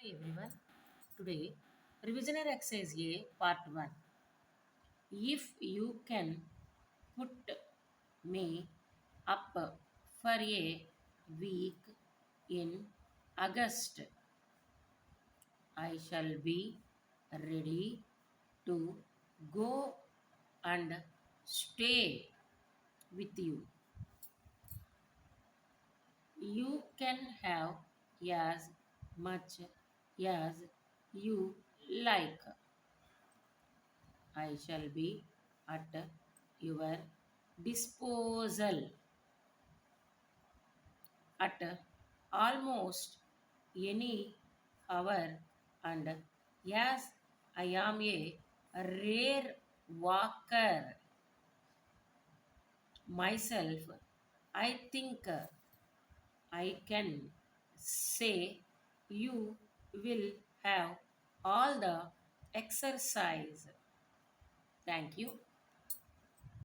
Hi everyone. Today, revisionary exercise A part 1. If you can put me up for a week in August, I shall be ready to go and stay with you. You can have as much as you like. I shall be at your disposal at almost any hour, and yes, I am a rare walker myself. I think I can say you will have all the exercise. Thank you.